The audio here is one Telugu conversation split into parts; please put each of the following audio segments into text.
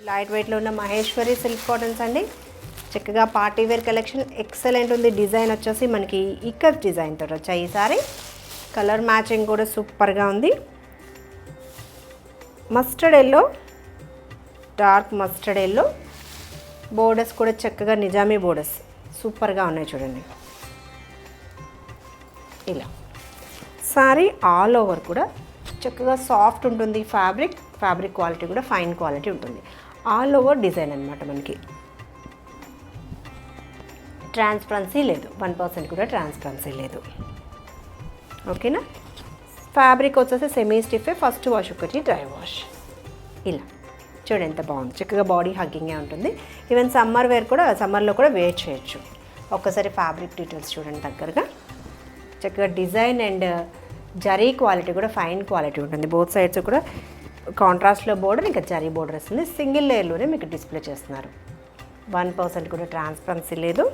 లైట్ వెయిట్లో ఉన్న మహేశ్వరి సిల్క్ కాటన్స్ అండి. చక్కగా పార్టీ వేర్ కలెక్షన్ ఎక్సలెంట్ ఉంది. డిజైన్ వచ్చేసి మనకి ఇక్కత్ డిజైన్తో వచ్చాయి. ఈసారి కలర్ మ్యాచింగ్ కూడా సూపర్గా ఉంది. Mustard yellow, dark mustard yellow, borders కూడా చక్కగా నిజామీ బోర్డర్స్ సూపర్గా ఉన్నాయి చూడండి. ఇలా సారీ ఆల్ ఓవర్ కూడా చక్కగా సాఫ్ట్ ఉంటుంది. ఫ్యాబ్రిక్ క్వాలిటీ కూడా ఫైన్ క్వాలిటీ ఉంటుంది. ఆల్ ఓవర్ డిజైన్ అనమాట. మనకి ట్రాన్స్పరెన్సీ లేదు, 1% కూడా ట్రాన్స్పరెన్సీ లేదు. ఓకేనా. ఫ్యాబ్రిక్ వచ్చేసి సెమీ స్టిఫే, ఫస్ట్ వాష్ ఒకటి డ్రై వాష్. ఇలా చూడండి ఎంత బాగుంది. చక్కగా బాడీ హగ్గింగే ఉంటుంది. ఈవెన్ సమ్మర్లో కూడా వేర్ చేయొచ్చు. ఒక్కసారి ఫ్యాబ్రిక్ డీటెయిల్స్ చూడండి దగ్గరగా. చక్కగా డిజైన్ అండ్ జరీ క్వాలిటీ కూడా ఫైన్ క్వాలిటీ ఉంటుంది. బోత్ సైడ్స్ కూడా కాంట్రాస్ట్లో బోర్డర్, ఇంకా జరీ బోర్డర్ వస్తుంది. సింగిల్ లేయర్లోనే మీకు డిస్ప్లే చేస్తున్నారు. 1% కూడా ట్రాన్స్పరెన్సీ లేదు.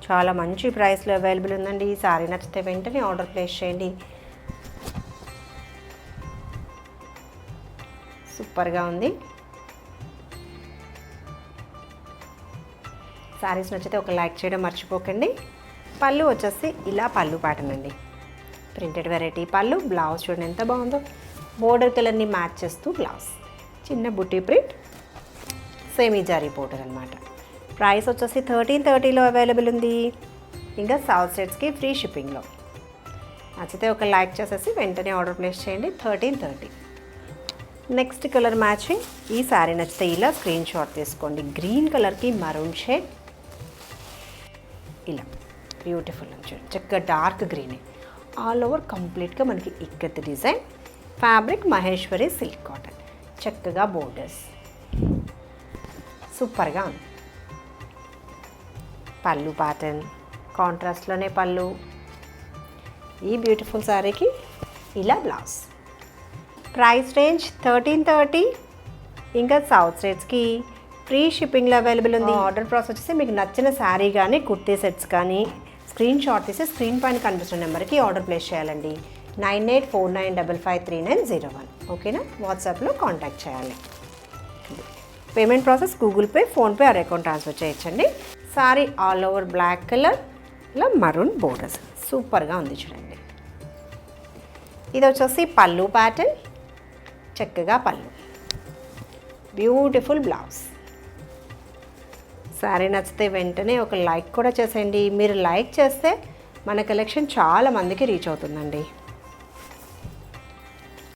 చాలా మంచి ప్రైస్లో అవైలబుల్ ఉందండి. ఈ సారీ నచ్చితే వెంటనే ఆర్డర్ ప్లేస్ చేయండి. సూపర్గా ఉంది. సారీస్ నచ్చితే ఒక లైక్ చేయడం మర్చిపోకండి. పళ్ళు వచ్చేసి ఇలా పళ్ళు ప్యాటర్న్ అండి. ప్రింటెడ్ వెరైటీ పళ్ళు. బ్లౌజ్ చూడండి ఎంత బాగుందో. బోర్డర్ కలర్ని మ్యాచ్ చేస్తూ బ్లౌజ్, చిన్న బుట్టి ప్రింట్, సెమీ జారీ బోర్డర్ అనమాట. ప్రైస్ వచ్చేసి 1330లో అవైలబుల్ ఉంది. ఇంకా సౌత్ స్టేట్స్కి ఫ్రీ షిప్పింగ్లో. నచ్చితే ఒక లైక్ చేసేసి వెంటనే ఆర్డర్ ప్లేస్ చేయండి. 1330. Next colour matching. ఈ శారీ నచ్చితే ఇలా స్క్రీన్ షాట్ తీసుకోండి. గ్రీన్ కలర్కి మరూన్ షేడ్. ఇలా బ్యూటిఫుల్ చూడండి. చక్కగా డార్క్ గ్రీనే. ఆల్ ఓవర్ కంప్లీట్గా మనకి ikat design. Fabric Maheshwari silk cotton. చక్కగా బోర్డర్స్ సూపర్గా ఉంది. పళ్ళు ప్యాటర్న్ కాంట్రాస్ట్లోనే పళ్ళు. ఈ బ్యూటిఫుల్ శారీకి ఇలా బ్లౌజ్. Price range 1330. ఇంకా సౌత్ స్టేట్స్కి ఫ్రీ షిప్పింగ్లో అవైలబుల్ ఉంది. ఆర్డర్ ప్రాసెస్ వచ్చేసి మీకు నచ్చిన శారీ కానీ కుర్తీ సెట్స్ కానీ స్క్రీన్ షాట్ తీసి స్క్రీన్ పైన కనిపిస్తున్న నెంబర్కి ఆర్డర్ ప్లేస్ చేయాలండి. 9849553901. ఓకేనా. వాట్సాప్లో కాంటాక్ట్ చేయాలి. Payment process Google Pay, PhonePe or account transfer చేయొచ్చండి. Sari all over black colour, ఇలా మరూన్ బోర్డర్స్ సూపర్గా ఉంది చూడండి. ఇది వచ్చేసి పళ్ళు ప్యాటర్న్. చక్కగా పళ్ళు, బ్యూటిఫుల్ బ్లౌజ్. శారీ నచ్చితే వెంటనే ఒక లైక్ కూడా చేసేయండి. మీరు లైక్ చేస్తే మన కలెక్షన్ చాలా మందికి రీచ్ అవుతుందండి.